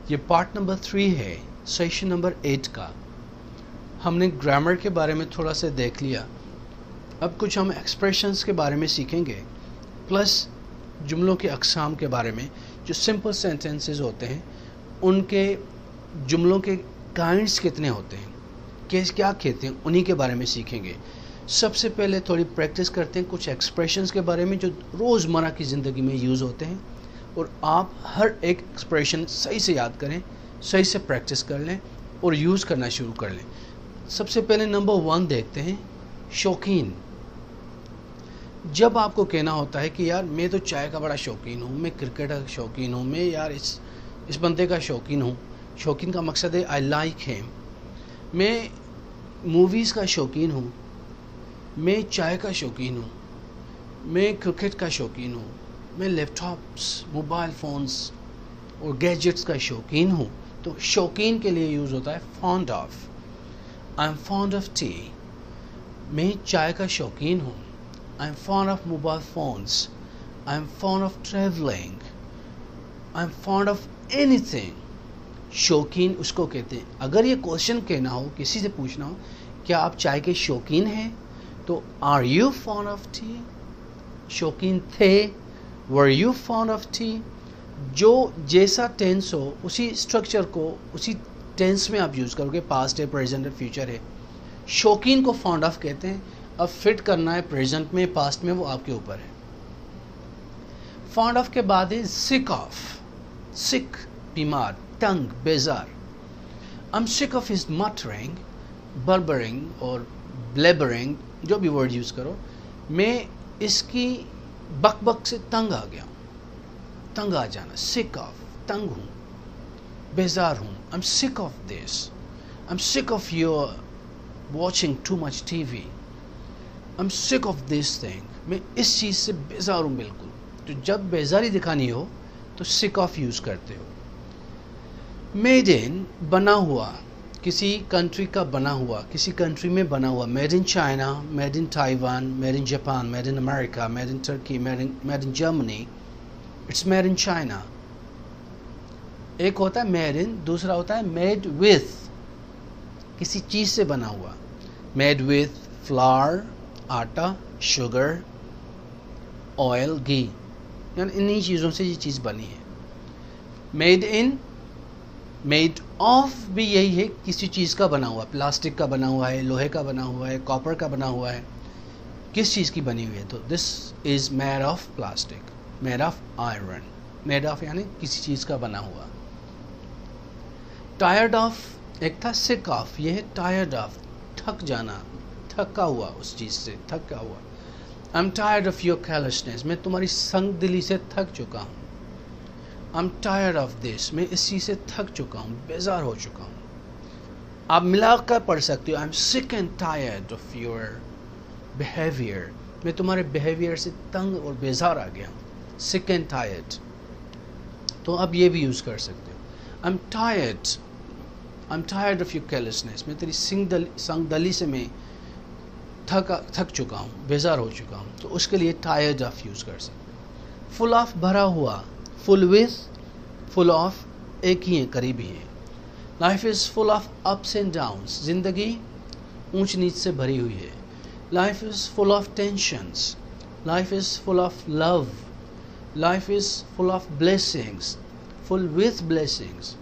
یہ part number 3 ہے session number 8 کا. ہم نے گرامر کے بارے میں تھوڑا سا دیکھ لیا. اب کچھ ہم ایکسپریشنز کے بارے میں سیکھیں گے، پلس جملوں کے اقسام کے بارے میں. جو سمپل سینٹنسز ہوتے ہیں ان کے جملوں کے کائنڈس کتنے ہوتے ہیں، کیا کہتے ہیں، انہی کے بارے میں سیکھیں گے. سب سے پہلے تھوڑی پریکٹس کرتے ہیں کچھ ایکسپریشنز کے بارے میں جو روزمرہ کی زندگی میں یوز ہوتے ہیں، اور آپ ہر ایک ایکسپریشن صحیح سے یاد کریں، صحیح سے پریکٹس کر لیں اور یوز کرنا شروع کر لیں. سب سے پہلے نمبر 1 دیکھتے ہیں، شوقین. جب آپ کو کہنا ہوتا ہے کہ یار میں تو چائے کا بڑا شوقین ہوں، میں کرکٹ کا شوقین ہوں، میں یار اس بندے کا شوقین ہوں. شوقین کا مقصد ہے آئی لائک ہیم. میں موویز کا شوقین ہوں، میں چائے کا شوقین ہوں، میں کرکٹ کا شوقین ہوں، میں لیپ ٹاپس، موبائل فونز اور گیجٹس کا شوقین ہوں. تو شوقین کے لیے یوز ہوتا ہے fond of. I am fond of T. میں چائے کا شوقین ہوں. I am fond of mobile phones. I am fond of travelling. I am fond of any thing. شوقین اس کو کہتے ہیں. اگر یہ کوشچن کہنا ہو، کسی سے پوچھنا ہو کیا آپ چائے کے شوقین ہیں، تو are you fond of tea? شوقین تھے. Were you fond of tea? جو جیسا ٹینس ہو اسی اسٹرکچر کو اسی ٹینس میں آپ یوز کرو گے. پاسٹ ہے، پریزنٹ ہے، فیوچر ہے. شوقین کو فونڈ آف کہتے ہیں. اب فٹ کرنا ہے پریزنٹ میں پاسٹ میں، وہ آپ کے اوپر ہے. فونڈ آف کے بعد ہے سک آف. سک بیمار، تنگ، بیزار. I'm sick of his muttering, burbling اور blabbering، جو بھی ورڈ یوز کرو. میں اس کی بک بک سے تنگ آ گیا ہوں. تنگ آ جانا، sick of، تنگ ہوں، بیزار ہوں. I'm sick of this. I'm sick of your watching too much TV. I'm sick of this thing. میں اس چیز سے بیزار ہوں بالکل. تو جب بیزاری دکھانی ہو تو sick of یوز کرتے ہو. میڈ ان، بنا ہوا، کسی کنٹری کا بنا ہوا، کسی کنٹری میں بنا ہوا. Made in China, made in Taiwan, made in Japan, made in America, made in Turkey, made in Germany. It's made in China. ایک ہوتا ہے میڈ ان، دوسرا ہوتا ہے میڈ وتھ، کسی چیز سے بنا ہوا. میڈ وتھ فلاور، آٹا، شوگر، آئل، گھی، یعنی انہی چیزوں سے یہ چیز بنی ہے. Made in. میڈ آف بھی یہی ہے، کسی چیز کا بنا ہوا. پلاسٹک کا بنا ہوا ہے، لوہے کا بنا ہوا ہے، کاپر کا بنا ہوا ہے. کس چیز کی بنی ہوئی ہے؟ تو this is made of plastic, made of iron. Made of یعنی کسی چیز کا بنا ہوا. ٹائرڈ آف ایک تھا، سک آف یہ ہے ٹائرڈ آف، تھک جانا، تھکا ہوا، اس چیز سے تھکا ہوا. I am tired of your carelessness. میں تمہاری سنگ دلی سے تھک چکا ہوں. I'm tired of this. میں اس چیز سے تھک چکا ہوں، بیزار ہو چکا ہوں. آپ ملا کر پڑھ سکتے ہو. I'm sick and tired of your behavior. میں تمہارے بیہیویئر سے تنگ اور بیزار آ گیا ہوں. sick and tired. تو اب یہ بھی یوز کر سکتے ہو. I'm tired of your carelessness. میں تیری سنگ دلی سے میں تھک چکا ہوں، بیزار ہو چکا ہوں. تو اس کے لیے tired of یوز کر سکتے ہو. full of بھرا ہوا. فل وتھ، فل آف ایک ہی ہیں، قریبی ہیں. Life is full of ups and downs. زندگی اونچ نیچ سے بھری ہوئی ہے. Life is full of tensions. Life is full of love. Life is full of blessings. Full with blessings.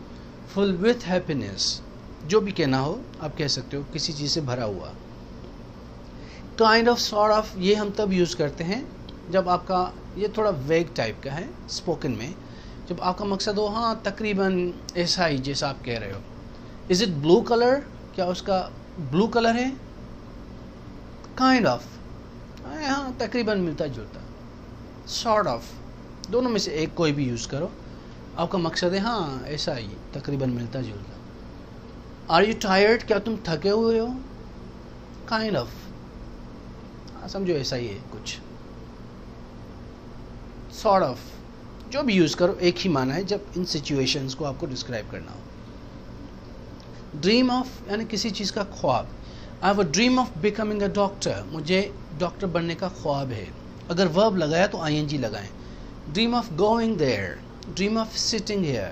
Full with happiness. جو بھی کہنا ہو آپ کہہ سکتے ہو، کسی چیز سے بھرا ہوا. کائنڈ آف، سارٹ آف یہ ہم تب یوز کرتے ہیں جب آپ کا یہ تھوڑا ویگ ٹائپ کا ہے اسپوکن میں، جب آپ کا مقصد ہو ہاں تقریباً ایسا ہی جیسا آپ کہہ رہے ہو. Is it blue colour? کیا اس کا بلو کلر ہے؟ کائنڈ آف، ہاں تقریباً ملتا جلتا. سارٹ آف، دونوں میں سے ایک کوئی بھی یوز کرو. آپ کا مقصد ہے ہاں ایسا ہی تقریباً ملتا جلتا. Are you tired? کیا تم تھکے ہوئے ہو؟ کائنڈ آف، سمجھو ایسا ہی ہے کچھ. سارٹ آف، جو بھی یوز کرو ایک ہی معنی ہے جب ان سچویشنز کو آپ کو ڈسکرائب کرنا ہو. ڈریم آف یعنی کسی چیز کا خواب. I have a dream of becoming a doctor. مجھے ڈاکٹر بننے کا خواب ہے. اگر ورب لگایا تو آئی این جی لگائیں. Dream of going there. Dream of sitting here.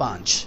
5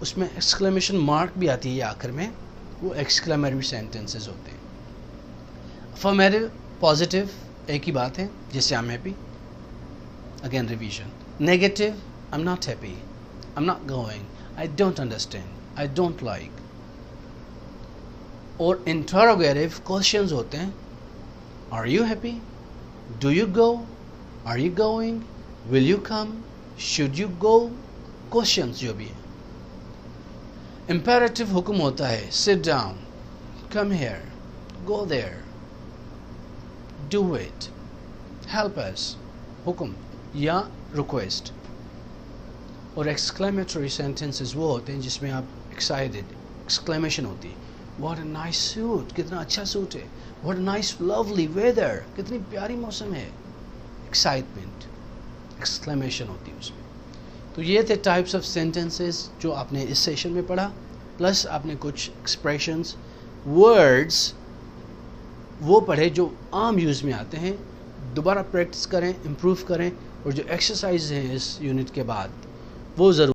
اس میں ایکسکلیمیشن مارک بھی آتی ہے آخر میں, وہ ایکسکلیمیٹری سینٹنسز ہوتے ہیں. افرمیٹیو پازیٹیو ایک ہی بات ہے, جیسے I am happy, again revision. Negative I am not happy, I am not going, I don't understand, I don't like. اور انٹروگیٹو کوشچنز ہوتے ہیں, are you happy, do you go, are you going, will you come, should you go, questions جو بھی ہیں. Imperative حکم ہوتا ہے, sit down, come here, go there, do it, help us, حکم یا ریکویسٹ. اور ایکسکلیمیٹری سینٹنسز وہ ہوتے ہیں جس میں آپ ایکسائٹیڈ, ایکسکلیمیشن ہوتی ہے, واٹ اے نائس سوٹ, کتنا اچھا سوٹ ہے, what a nice lovely weather, کتنی پیاری موسم ہے, ایکسائٹمنٹ, ایکسکلیمیشن ہوتی ہے اس میں. تو یہ تھے ٹائپس آف سینٹنسز جو آپ نے اس سیشن میں پڑھا, پلس آپ نے کچھ ایکسپریشنز, ورڈز وہ پڑھے جو عام یوز میں آتے ہیں. دوبارہ پریکٹس کریں, امپروو کریں, اور جو ایکسرسائز ہیں اس یونٹ کے بعد وہ ضرور